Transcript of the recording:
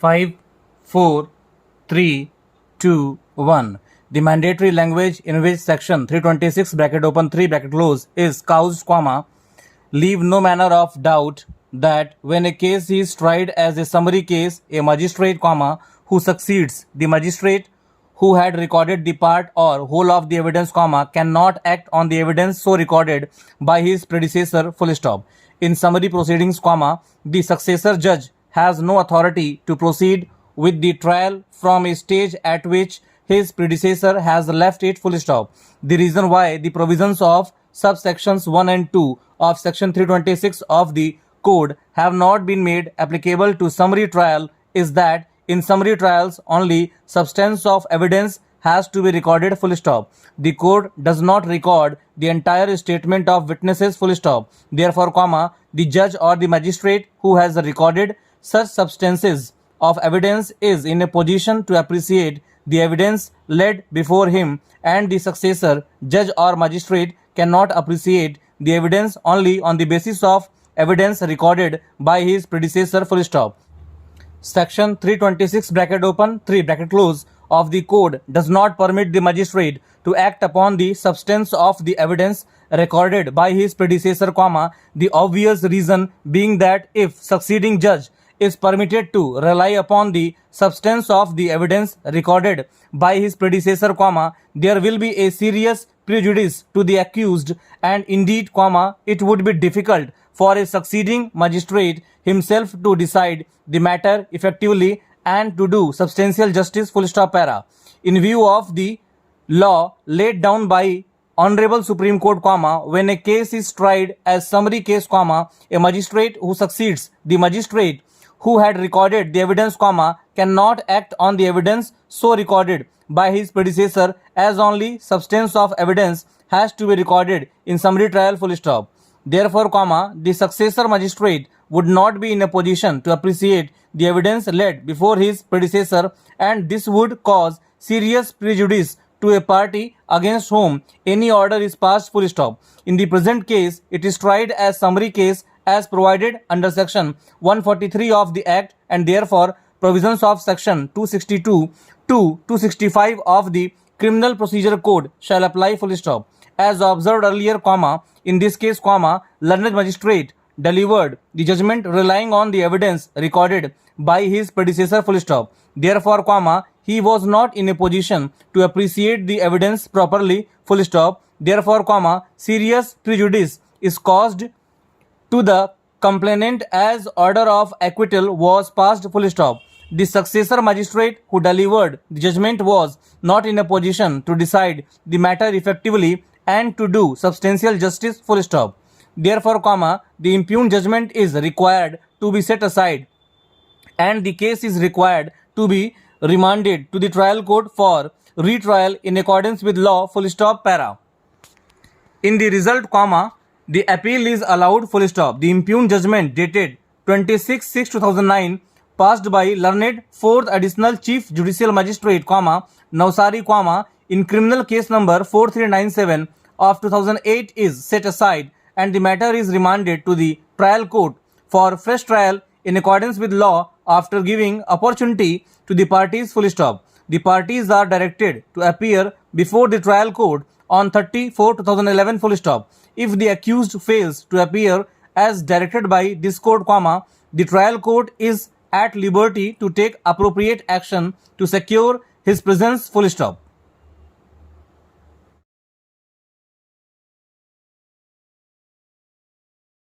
5, 4, 3, 2, 1. The mandatory language in which section 326 bracket open 3 bracket close is caused, leave no manner of doubt that when a case is tried as a summary case, a magistrate, who succeeds the magistrate who had recorded the part or whole of the evidence, cannot act on the evidence so recorded by his predecessor, full stop. In summary proceedings, the successor judge has no authority to proceed with the trial from a stage at which his predecessor has left it, full stop. The reason why the provisions of subsections 1 and 2 of section 326 of the code have not been made applicable to summary trial is that in summary trials only substance of evidence has to be recorded, full stop. The court does not record the entire statement of witnesses, full stop. Therefore, the judge or the magistrate who has recorded such substances of evidence is in a position to appreciate the evidence laid before him, and the successor judge or magistrate cannot appreciate the evidence only on the basis of evidence recorded by his predecessor, full stop. Section 326 bracket open 3 bracket close of the code does not permit the magistrate to act upon the substance of the evidence recorded by his predecessor, the obvious reason being that if succeeding judge is permitted to rely upon the substance of the evidence recorded by his predecessor, there will be a serious prejudice to the accused, and indeed, it would be difficult for a succeeding magistrate himself to decide the matter effectively and to do substantial justice, full stop, para. In view of the law laid down by Honorable Supreme Court, when a case is tried as summary case, a magistrate who succeeds the magistrate who had recorded the evidence, cannot act on the evidence so recorded by his predecessor, as only substance of evidence has to be recorded in summary trial, full stop. Therefore, the successor magistrate would not be in a position to appreciate the evidence laid before his predecessor, and this would cause serious prejudice to a party against whom any order is passed, full stop. In the present case, it is tried as summary case as provided under section 143 of the Act, and therefore provisions of section 262 to 265 of the Criminal Procedure Code shall apply, full stop. As observed earlier, in this case, learned magistrate delivered the judgment relying on the evidence recorded by his predecessor, full stop. Therefore, he was not in a position to appreciate the evidence properly, full stop. Therefore, serious prejudice is caused to the complainant as order of acquittal was passed, full stop. The successor magistrate who delivered the judgment was not in a position to decide the matter effectively and to do substantial justice, full stop. Therefore, the impugned judgment is required to be set aside, and the case is required to be remanded to the trial court for retrial in accordance with law, full stop, para. In the result, the appeal is allowed, full stop. The impugned judgment dated 26/6/2009 passed by learned 4th Additional Chief Judicial Magistrate, Navsari, in criminal case number 4397 of 2008 is set aside, and the matter is remanded to the trial court for fresh trial in accordance with law after giving opportunity to the parties, full stop. The parties are directed to appear before the trial court on 30/4/2011, full stop. If the accused fails to appear as directed by this court, the trial court is at liberty to take appropriate action to secure his presence, full stop.